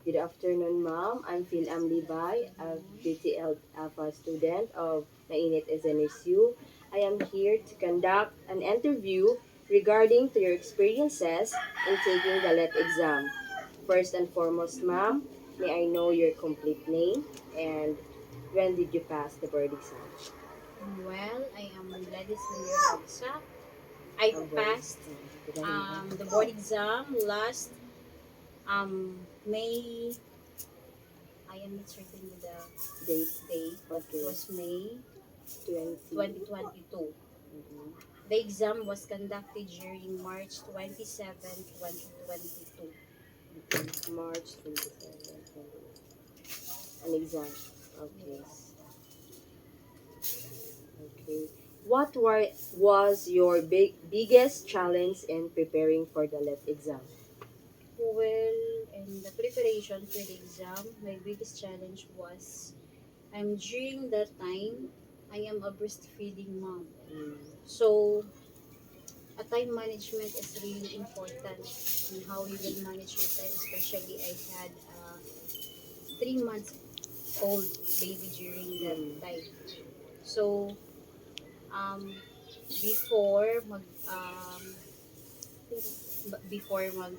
Good afternoon, ma'am. I'm Phil Amlibay, a BTL Alpha student of Mainit SNSU. I am here to conduct an interview regarding to your experiences in taking the LET exam. First and foremost, ma'am, may I know your complete name and when did you pass the board exam? Well, I am Gladys Lilia Bagsa. I Board passed exam. the board exam last May. I am not certain with the Date. date, but it Okay. was May 20. 2022. Mhm. The exam was conducted during March 27, 2022. March 27, 20. An exam. Okay. Yes. Okay. Was your biggest challenge in preparing for the LET exam? Well, in the preparation for the exam, my biggest challenge was during that time, I am a breastfeeding mom. Mm. So, a time management is really important in how you will manage your time, especially I had a 3 months old baby during that Mm. time. So um before mag before mag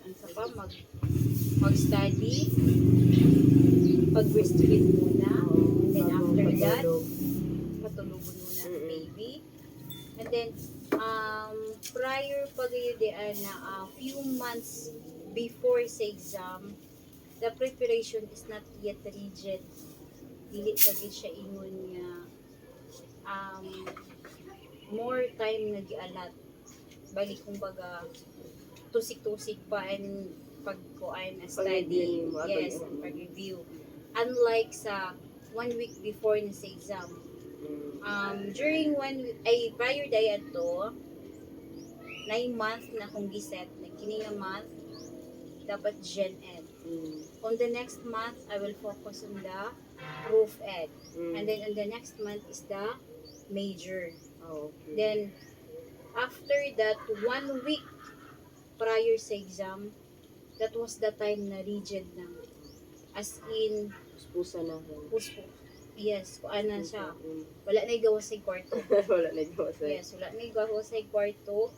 study, pag breastfeed muna, Oo. and then Bago after that patulog. patulugon muna ang Mm-mm. baby. And then, prior pag na few months before sa exam, the preparation is not yet rigid. Dili pa gid siya ingon nga um, more time nga gialat. Balik kumbaga tusik-tusik pa and pagkuan na Pag-review study. ni mo. Yes, and pag-review. Unlike sa 1 week before na sa exam. During ay prior day ato, 9 month na akong giset na kini nga month dapat Gen Ed. On the next month, I will focus on the Proof Ed. And then on the next month is the major. Oh, okay. Then after that 1 week prior sa exam, that was the time na rigid na. As in, Puspusa na. puspo. Yes, kuan na siya. Mm. Wala na gawa sa kwarto. Wala na gawa sa. Yes, wala na gawa sa kwarto.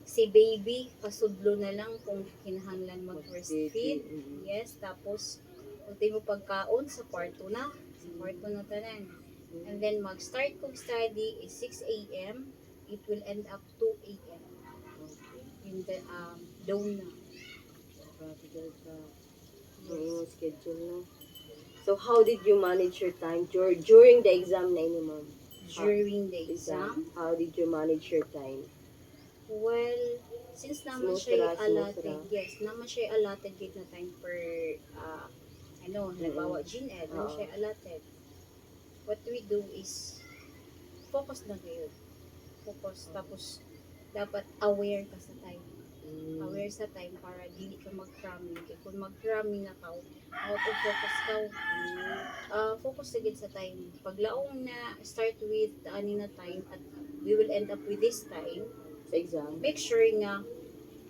Si baby, pasudlo na lang kung kinahanglan mag-breastfeed. Mm. Yes, tapos ulti mo pagkaon sa kwarto na. Sa kwarto na tanan. And then mag-start kong study is 6 a.m. It will end up 2 a.m. In the dawn na. Grabe ka. Ang Yes. iyong schedule na. So, how did you manage your time during the exam na ini, ma'am? During the exam, How did you manage your time? well, since naman Smooth siya ra, allotted, smooth ra. yes, naman siya allotted gid na time per, halimbawa, Gen Ed, naman Oo. siya allotted. What we do is, focus na kayo. Focus, tapos, dapat aware ka sa time. Aware sa time para dili ka mag-cramming. Kaya kung mag-cramming na ka, out of focus ka, focus na gid sa time. Paglaong na, start with the ani na time, at we will end up with this time, Sa exam? make sure nga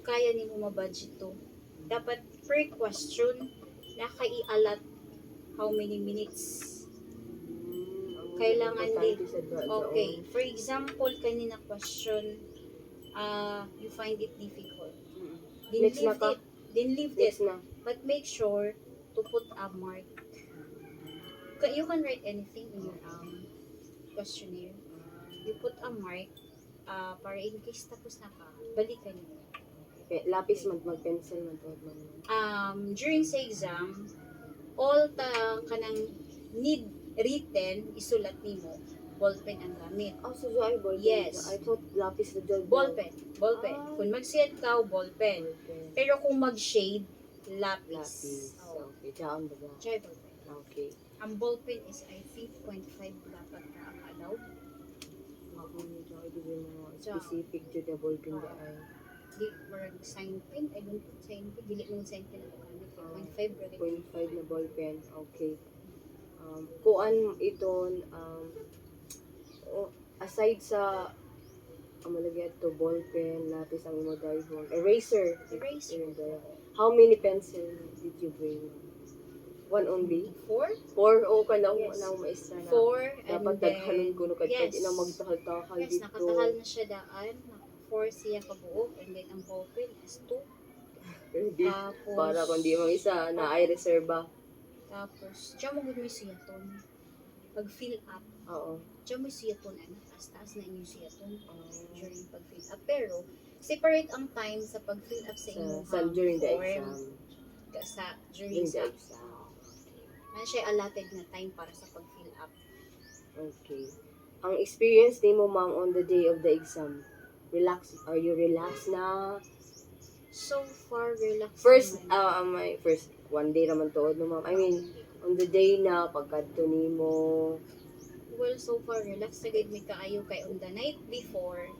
kaya ni mo mabudget to. Dapat per question nakaialat how many minutes kailangan din. Okay, for example, kanina question, you find it difficult. Then Next na leave ka? it. Then leave it. Next na. But make sure to put a mark. You can write anything in your questionnaire. You put a mark para in case tapos na ka, balikan niyo. Okay. Lapis mag-pencil man. During sa exam, all kanang need written isulat nimo, ballpen ang gamit. So ay ballpen. Yes. I thought lapis na dyan. Ballpen. Kung mag-shade ka, ballpen. Ballpen. Pero kung mag-shade, lapis. Lapis. Oh. Okay. Diyan ba? Try ballpen. Okay. Ang ballpen is I think 0.5 dapat na ang allowed. Ako medyo ay di mo Diyan. specific to the ballpen ba ay. Di, marag sign pen. I don't put sign pen. Dili mo sign pen ako gamit. 0.5 ra. 0.5 na ballpen. Okay. Kuan iton aside sa malagyan to ballpen, lapis ang imo dayhon, eraser. Eraser. How many pencil did you bring? One only? 4? 4 o ka lang Yes. na maestra na. 4 and Dapat then daghanon ko no kahit yes. na magtahal-tahal Yes, dito. nakatahal na siya daan. 4 siya kabuok and then ang ballpen is 2. Ready. Tapos Para kung di mang isa na ay reserba. Tapos diyan mo gud may siyaton. Pag fill up, Oo. diyan mo siyaton ano, taas na inyong siyaton during pag fill up. Pero separate ang time sa pag fill up sa inyong During the form. exam. During During the sa exam. ano siya allotted na time para sa pag fill up. Okay. Ang experience ni mo ma'am on the day of the exam. Are you relaxed na? So far relax First, naman. my first one day naman to, no ma'am. I mean, on the day na pagkadto nimo. Well, so far relax na gid mi kaayo kay on the night before.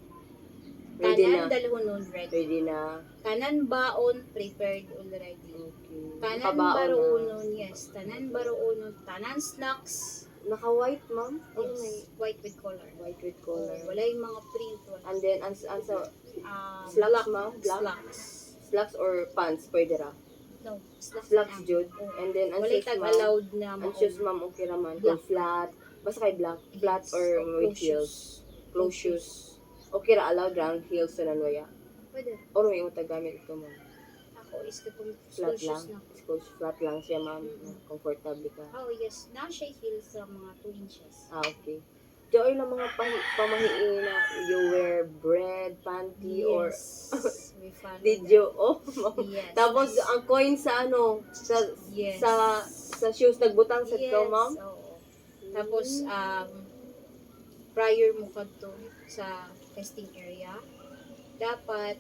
Ready Tanan na. dalhonon ready. Ready na. Tanan baon prepared already. Okay. Tanan Nakabaon na. baruonon, yes. Tanan baruonon, tanan snacks. Naka-white ma'am? Ano may Yes, white with color. white with color? Wala yung mga print. Wala. And then, ang sa Slacks, slacks ma'am? Black? Slacks. Slacks or pants? Pwede ra. No, slacks. Slacks na. jud. Oo. And then, ang Wala shoes tag ma'am. allowed na Ang maong. shoes ma'am, okay raman. Black. Kung flat. Basta kay black. Flat Yes, or with closed heels. shoes. Closed shoes. Okay ra, allowed ra ang heels sa nanwaya. Pwede. O may mo tagamit ito ma'am. Ako is katong Flat school lang. shoes na. School flat lang siya ma'am. Mm-mm. Comfortable ka. Oh, yes. Na siya heels sa mga 2 inches. Okay. Diyo lang mga pamahiin na you wear bread, panty, or Yes. We follow did that. you? Oh, Yes. tapos ang coin sa ano, Yes. sa shoes nagbutang sa yes. ikaw, ma'am? Oo. Tapos, prior mo kadto sa testing area, dapat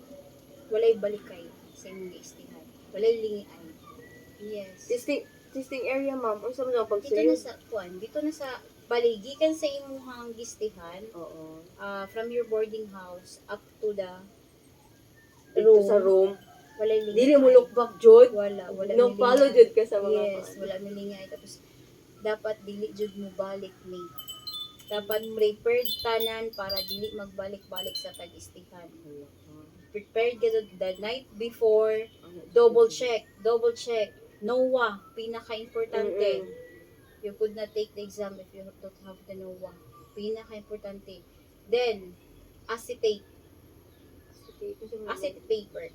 walay balikay sa inyong giistihan. Walay lingian. Yes. Testing area, ma'am. Unsa man ang Dito pagsuyo? na sa dito na sa baligikan sa imuhang gistihan, Oo. from your boarding house up to the Dito sa room. walay lingian. Dili mo look back, Jod. Wala No, may follow lingian. Jod ka sa mga Yes, wala may lingian. Tapos, dapat dili jud mo balik ni. Dapat prepared tanan para dili magbalik-balik sa tag-istihan. Prepared ka the night before, double check. NOAA, pinaka-importante. You could not take the exam if you don't have the NOAA. Pinaka-importante. Then, acetate paper.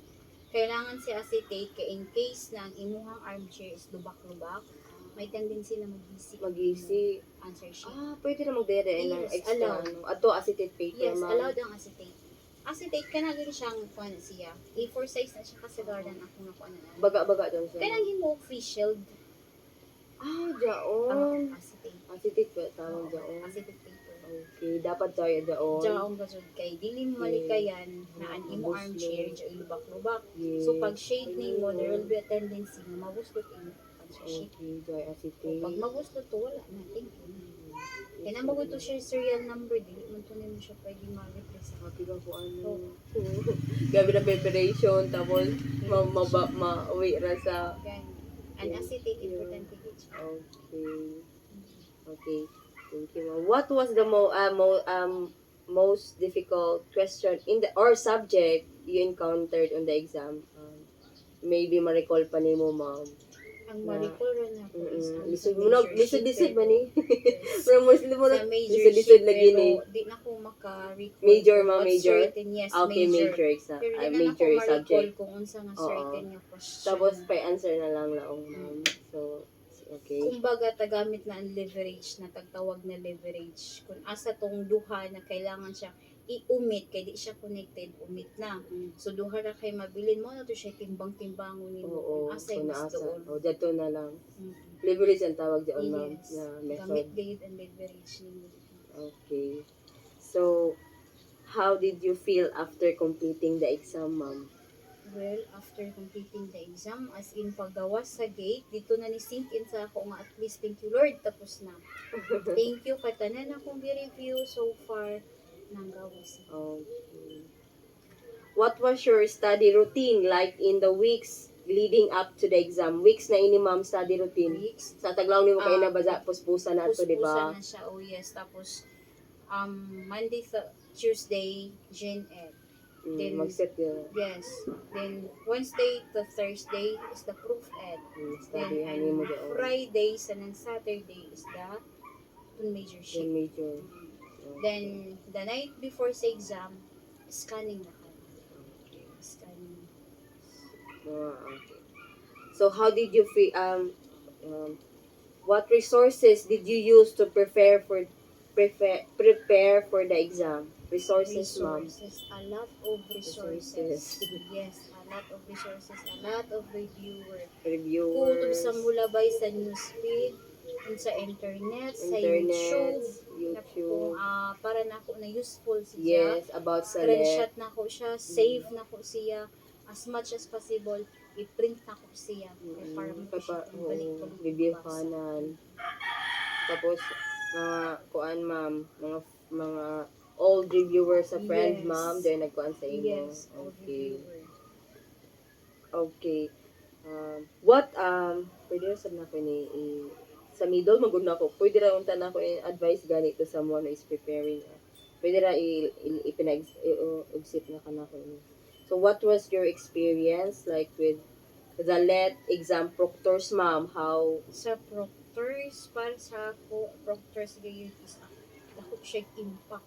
Kailangan si acetate kay in case na ang imuhang armchair is lubak-lubak, may tendency na mag-isi. Mag-isi. Answer sheet. Pwede na magdere ng Yes, extra. allowed. Ano. Ato, acetate paper, Yes, ma'am. allowed ang acetate. Acetate ka na gani siyang kuan siya. A4 size na siya kasi garden ako na kuan na. Baga-baga doon siya. Kanang himo face shield. Jaon. Acetate. Acetate pa tawag jaon. Acetate paper. Okay, dapat tayo jaon. Diyaong gasod kay dili mo malikayan na ang imo armchair diya lubak-lubak. Yes. So pag shade nimo there will be a tendency na mabuslot imo answer sheet. Okay, joy So, acetate. pag mabuslot to wala na thank you. Kaya na maguto siya serial number dili man to nimo siya pwede ma-replace. Happy ka po ano. Oo. Gabi na preparation, tapos ma-uwi ra sa... Gan. An acetate important to get siya. Okay. Okay. Thank you, ma'am. What was the most difficult question in the or subject you encountered on the exam? Maybe ma-recall pa nimo, ma'am. Ang maricol ra na po is ang Lisod sa mo na, major lisod-lisod sheet, ba ni? Yes. Pero mostly mo na, Sa major lisod-lisod sheet, lagi ni. pero di na ko maka-recall. Major, kung ma'am, what major? certain, yes, Okay, major exam. Pero di na Major ako ma-recall subject. kung unsa nga Oo. certain nga question. Tapos, pa-answer na lang laong, ma'am. So, okay. Kumbaga, tagamit na ang leverage, na tagtawag na leverage. Kung asa tong duha na kailangan siya i-umit, kay di siya connected, umit na. So, duha ra kay mabilin mo na to siya timbang-timbangon nimo. Oo, Kung asay kung mas naasa. doon. O, dito na lang. Mm. Leverage ang tawag dyan, ma'am, Yes. na Gamit method. gayud ang leverage nimo. Okay. So, how did you feel after completing the exam, ma'am? Well, after completing the exam, as in paggawas sa gate, dito na ni sink in sa ako nga at least thank you Lord, tapos na. Thank you kay tanan akong gi-review so far nang gawas. Okay. What was your study routine like in the weeks leading up to the exam? Weeks na ini, ma'am, study routine. Weeks, Sa taglaw ni mo kayo Ah, na baza, puspusa na ito, di puspusan ba? na siya, oh yes. Tapos, Monday, Tuesday, Gen Ed. Then, Mag-set yun. yes. Then, Wednesday to Thursday is the proof ed. Then, Study, hani mo and doon. Fridays and then Saturday is the major Yung sheet. major. Then, the night before sa exam, scanning na ka. Scanning. Okay. So how did you feel, what resources did you use to prepare for the exam? Resources, ma'am. Resources. A lot of resources. Yes, a lot of resources. A lot of reviewer. Kung sa Reviewers, mulabay sa newsfeed, kung sa internet, sa internet, YouTube. YouTube. Para na ako na useful siya. Yes, about Screenshot select. na ko siya, save na ko siya. As much as possible, i-print na ko siya. Para mo siya balik-balik Review basa. kanan. Tapos, mga kuan, ma'am, mga old reviewers sa friend, Yes. ma'am, they're nagkuan sa inyo. Yes, all Okay. reviewer. Okay. Pwede na sabi na ko sa middle, magod na ako. Pwede na unta na ako advice ganito sa someone who is preparing. Pwede na ipinag-exit na ka na ko. So, what was your experience like with the LET exam proctors, ma'am? How? Sa proctors, para sa ako, proctors gayon is ako siya impact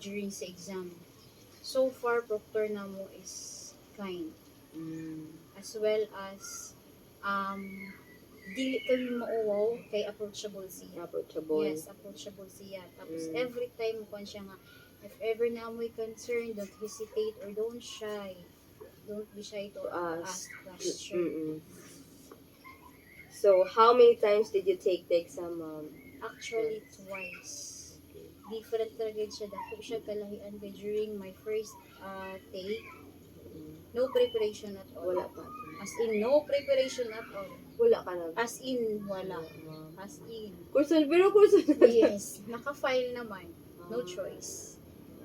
during sa exam. So far, proctor na mo is kind. As well as, dili kami mauwaw kay approachable siya. Approachable. Yes, approachable siya. Tapos every time kung siya nga, if ever na amoy concern, don't hesitate or don't shy. Don't be shy to ask question. So, how many times did you take the exam, ma'am? Actually, twice. Different talaga siya. Dako siya kalahian kay during my first take. No preparation at all. Wala pa. As in, no preparation at all. Wala ka na. As in, wala. As in. Kursun, pero kursun. Yes, naka-file naman. No choice.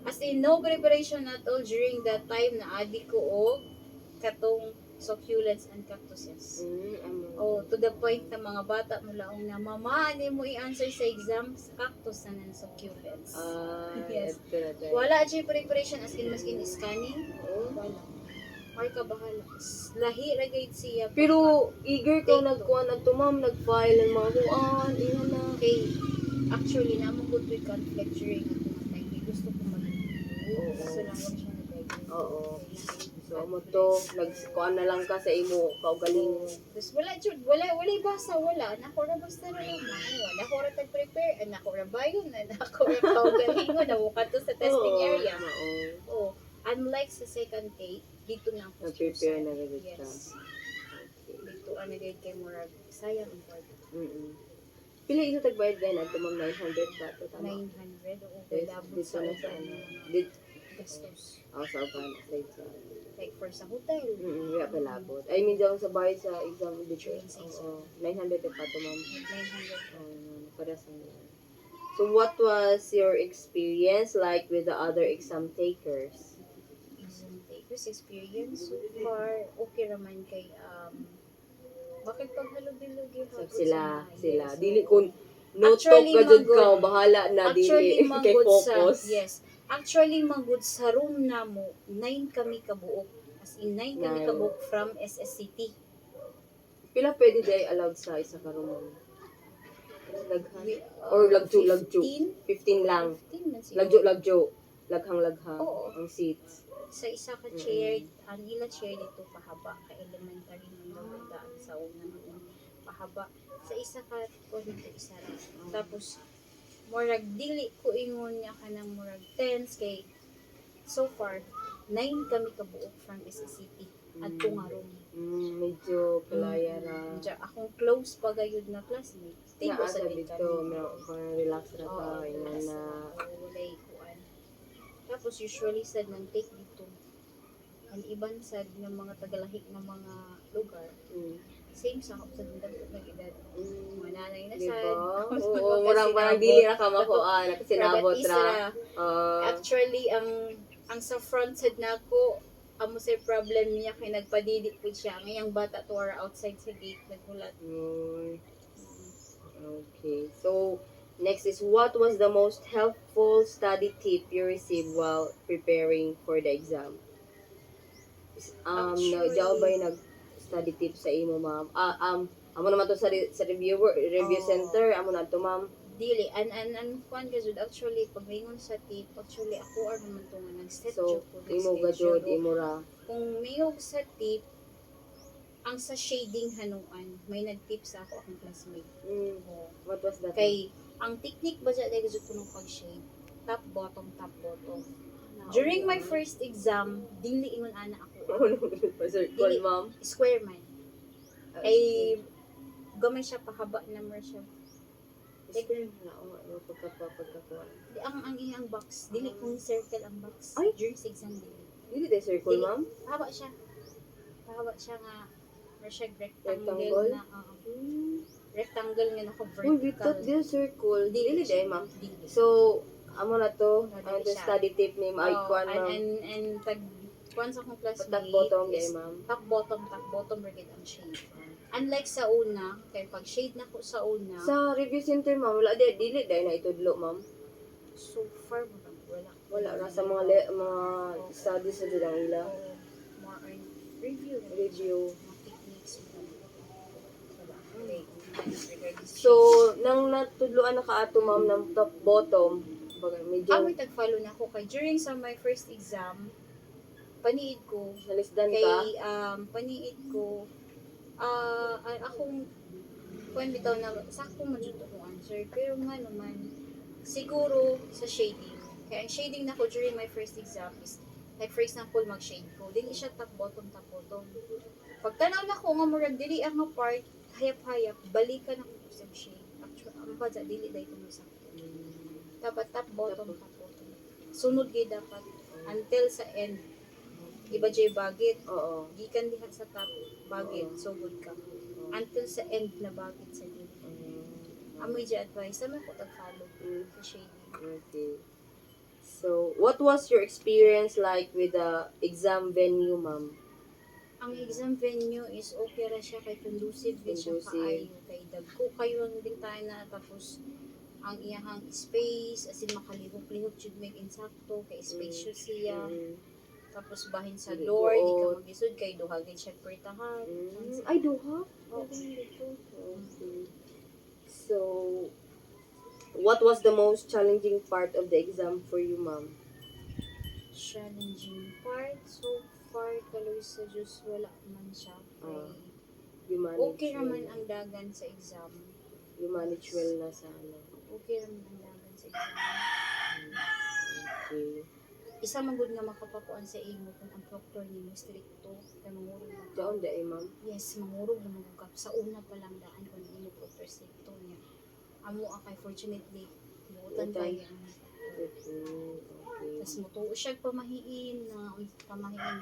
As in, no preparation at all during that time na adi ko og katong succulents and cactuses. Oh, to the point na mga bata mula na, Mama, ano mo i-answer sa exam sa cactus and succulents. Yes. Wala siya preparation as in maskin scanning. Wala. May kabahala. Lahi ragay siya. Pero eager ka nagkuhan at ma'am, nag-file ng mga kuan, ina na. Okay, actually, naman good with conflict during at mga time. Gusto ko mag-i-. Gusto lang ko siya nag-i-. Oo. So, mo to, nagkuhan na lang ka sa imo, kaugaling. Tapos wala basa, wala. Nako na basta na lang. Wala ko ra tag-prepare. Nako ra bayon. Nako ra kaugalingon. Nabuka to sa testing area. Oo. Unlike sa second take, dito na ako. Nag-prepare na rin ka. Yes. Dito ano din kay Murag. Sayang ang part. Pila ito tagbayad gaya na ito, ma'am, 900 ba ito? Tama? 900 o Yes, labot dito sa na sa uban ano. mga Dito, gastos. sa uban, sa Like for sa hotel. Wala pa labot. I mean, doon sa bayad sa exam dito. During sa exam. 900 pa ito, ma'am. 900. Para sa So, what was your experience like with the other exam takers? Exam takers experience so far okay raman kay bakit pag halog-bilog yung hapon Sila. Yes. Dili kun no talk Actually, ka jud manggod. ka, bahala na Actually, dili kay manggod sa, focus. yes. Actually, manggod sa room na mo, 9 kami kabuok. As in, 9 kami Nine. kabuok from SSCT. Pila pwede day allowed sa isa ka room? Laghan. Or 15 15 lang. 15 man siguro. Lagjo. Laghang. Oo. Ang seats. Sa isa ka chair, ang ila chair dito pahaba, ka elementary mo daan sa unang pahaba. Sa isa ka, o dito isa lang. Tapos, murag dili ko ingon niya ka ng murag 10 kay so far 9 kami kabuok from SCCT at nga room. Medyo kalaya ra. Akong close pa gayud na classmate. Tigo sa Naasa dito. dito, parang relax ra ka, ingon na. Walay kuan. Tapos usually sad nang take dito. Ang iban sad ng mga tagalahi ng mga lugar. Same sa ako sa dagdag ng edad. Mga nanay na Diba? sad. Oo, parang dili na ka makuan, nakasinabot ra. Actually, ang sa front side na ako, amo sa problem niya kay nagpadidit po siya. Ngayang bata to are outside sa gate naghulat. Okay. So, Next is, what was the most helpful study tip you received while preparing for the exam? Daw ba Actually, yung nag-study tip sa imo, ma'am? Amo naman to sa review oh, center, amo na to, ma'am. dili an kuan ka jud actually pag mingon sa tip actually ako ar naman to nga nag-set So, jud ko imo ga jud, nag-schedule. imo ra. Kung mayog sa tip ang sa shading hanuan may nag-tip sa ako akong classmate. Mm, Oh. what was that? Kay ang technique ba dyan dahil ko nung pag-shade top bottom top bottom. Ma'am? During my first exam dili ingon ana ako Pa-circle, Dili. ma'am. square man Ah, ay gamay siya pahaba na mo siya. Square na, o, pagkakuan. Ang iyang box dili kung circle ang box Ay! during sa exam dili. Dili tayo circle, Dili. ma'am? Pahaba siya nga or siya rectangle Rectangle? na Hmm. rectangle nga naka Uy, bitot vertical. din circle. Dili tayo, ma'am. Dili. So, amo na to, Oh, ano dili to siya. study tip ni Oh, Maikuan, ma'am. and tag kuan sa akong classmate Patak bottom, is kay ma'am. top bottom brigade ang shade. Unlike sa una, kay pag shade na ko sa una, Sa review center, ma'am, wala dili dahil na itudlo, ma'am. so far wala. Wala ra sa mga mga studies sa dudang ila. Oh, more on review. Review. Mga techniques. Wala. Okay. Regarding So, nang natudloan na kaato, ma'am, ng top bottom, baga medyo Amoy tag-follow na ako kay during sa my first exam, paniid ko, nalisdan kay ka. paniid ko, akong kung bitaw na sakto man jud akong answer pero nga naman siguro sa shading. Kaya ang shading na ko during my first exam is like for example mag-shade ko, dili siya top bottom. Pagtanaw na ko nga murag dili ang nga part hayap-hayap, balikan ako sa shade. Actually, ang badya dili dahil ko sakto. Dapat top bottom. Sunod gay dapat until sa end. Iba jay bagit. Oo. Gikan diha sa top bagit, sugod ka. Until sa end na bagit sa gilid. Amoy dyan advice, sama ko tag-follow sa shading. Okay. So, what was your experience like with the exam venue, ma'am? Ang exam venue is okay ra siya kay conducive din siya Conducive. kaayo. Kay dagko kayo ang bintana tapos ang iyahang space as in makalihok-lihok jud may insakto kay spacious siya. Tapos bahin sa Dili door, di ka buot. magisod kay duha gid siya pertahan. Ay, duha? Oo. Okay. So, what was the most challenging part of the exam for you, ma'am? Challenging part so far kaloy sa Diyos wala man siya. Kay You manage okay well. naman ang dagan sa exam. You manage well na sa ano. Okay naman ang dagan sa exam. Okay. Isa man gud nga makapakuan sa imo kung ang proctor nimo stricto kay mangurog man ka. Doon dai, ma'am. Yes, mangurog na magugap sa una pa lang daan kung imo proctor stricto niya. Amo akay fortunately buutan Buutan. kay ang Okay. Okay. tas mutuo siya pamahiin na mag-wear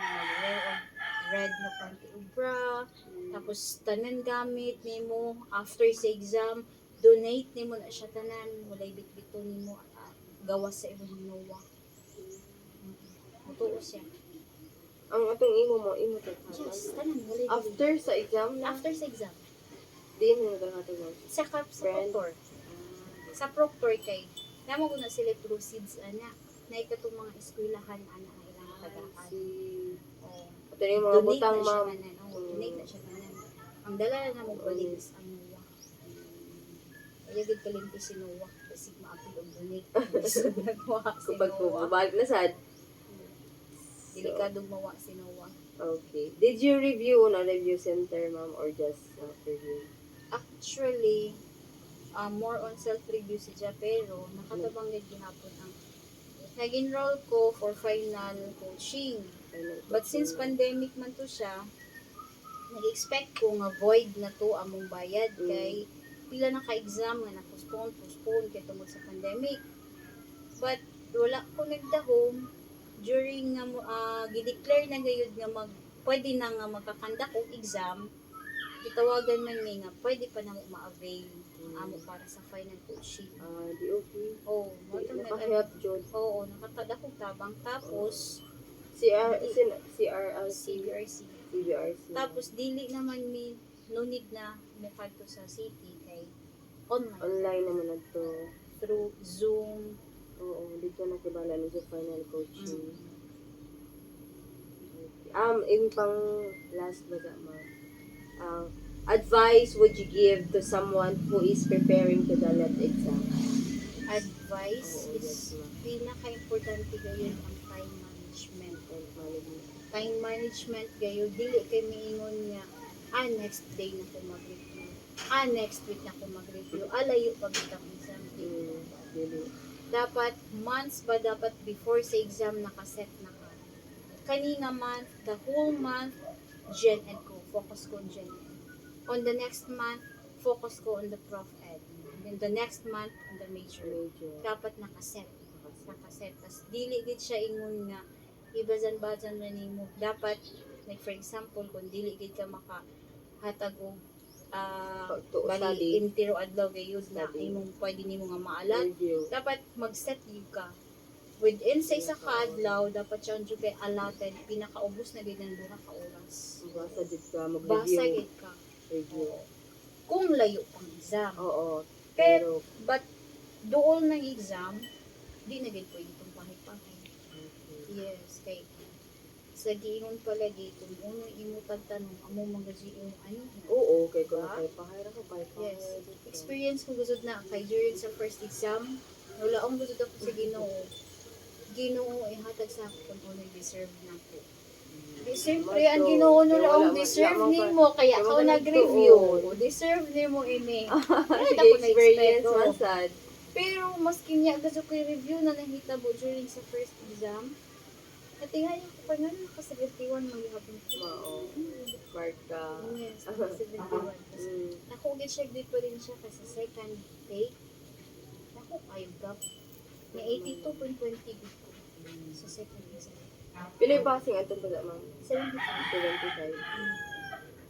og red na panty ug bra. Tapos tanan gamit nimo after sa exam donate nimo na siya tanan walay bitbito nimo gawas sa imong ginawa. Mutuo siya. Ang atong imo to. Yes, tanan walay After sa exam na, after sa exam di mo na natin mo. sa sa Friend. proctor. Sa proctor kay namo ko na sila proceeds ana na ikatong mga eskwelahan ana ang ilang tagaan. Si Oh. ato yung mga Donate butang, na siya ma'am. tanan. Oh, donate na siya tanan. Ang dala na mo balik is ang nuwa. Ayaw gid kalimti si Noah kasi maapil og donate. So nagwa si Kapag Noah. balik na sad. Delikadong mawa si Noah. Okay. Did you review on a review center, ma'am, or just review? Actually, more on self-review siya pero nakatabang gid gihapon ang nag-enroll ko for final coaching. But since pandemic man to siya, nag-expect ko nga void na to among bayad kay pila na ka-exam nga na-postpone kay tungod sa pandemic. But wala ko nagdahom during nga gi-declare na gayud nga pwede na nga magkakandak og exam. Itawagan man ni nga pwede pa na ma-avail ang amo para sa final coaching. Di okay. Oh, mo Naka-help, Jod. Oo, nakatada ko tabang tapos CRLC. CBRC. CBRC. Tapos dili naman no need na mukha to sa city kay online. Online naman na to. through Zoom. Oo, dito na kibala ni sa final coaching. Mm. In pang last ba sa ma'am? Advice would you give to someone who is preparing to the LET exam? Advice Oo, is yes, ma'am. pinaka-importante gayon ang time management. And management. Time management gayon, dili kay miingon nga, next day na ko mag-review. Next week na ko mag-review. Layo pag itang exam day. Really. Dapat, months ba dapat before sa exam nakaset na ka? Kanina month, the whole month, Gen Ed ko. Focus ko on Gen Ed. On the next month, focus ko on the Prof Ed. And then the next month, on the major. Dapat nakaset. Nakaset. Tas dili gid siya ingon nga ibazan-bazan na nimo. Dapat, like for example, kung dili gid ka makahatag og bali intiro adlaw gayud na Study. imong pwede nimo nga maalat. Review. Dapat mag-set gyud ka. Within sa isa ka adlaw, dapat siya jud kay allotted pinakaubos na gid ang duha ka oras. Basa did ka Basa mag-review. gid ka. Review. Kung layo pang exam. Oo. Pero, but dool ng exam, di na gid pwede itong pahit-pahit. Yes, kay sa giingon pala dito, unong imo tagtanong, amo magaji imo ano. Oo, kay ko Diba? na kay pahira ko kay Yes. Experience ko gusod na kay during sa first exam, wala akong gusod ako sa Ginoo. Ginoo ihatag sa ako kung ano deserve na ko. Di siyempre, ang Ginoo no lang deserve nimo kaya ako nag-review. Deserve nimo ini. Kahit ako experience na-expect. masad. Pero maski niya gusto ko review na nahitabo during sa first exam. Natingayan ko pa nga naka 71 maghihapon ko. Mao. Marka. Yes, naka 71. Nakugit siya dito pa rin siya kasi second take. Naku, kayo gap. May 82.20 dito sa second exam. Pila yung passing ato ba ma'am? 75. 75.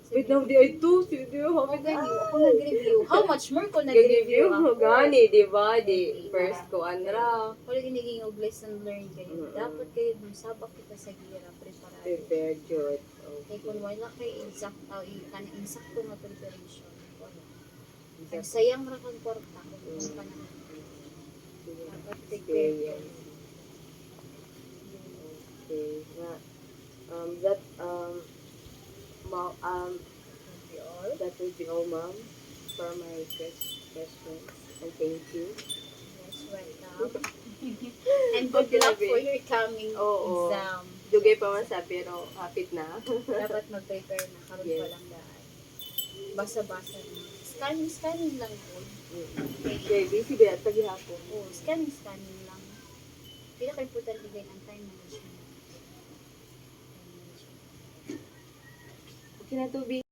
Wait now, di ay 2. Sige, Ako ganyo, ako nag-review. How much more ko nag-review Nag-review. ako? Gani, di ba? Di first ko anra. Wala giniging og lesson learned kayo. Dapat kayo dun sabak kita sa gira, preparado. Prepared yun. Kaya kung wala kayo insakto nga preparation, wala. Ang Exact sayang ra kang kwarta kung ano ka na. Dapat prepared kayo. experience. Okay. That that will be all, ma'am, for my questions. And thank you. Yes, welcome. And good luck for your coming Oo. exam. Dugay pa man sa pero hapit na. Dapat mag-prepare na karon Yes. pa lang daan. Basa-basa na. Scanning lang po. Okay, busy ba at paghihapon? Oh, scanning lang. Pinaka-importante din ang time management. Okay na to,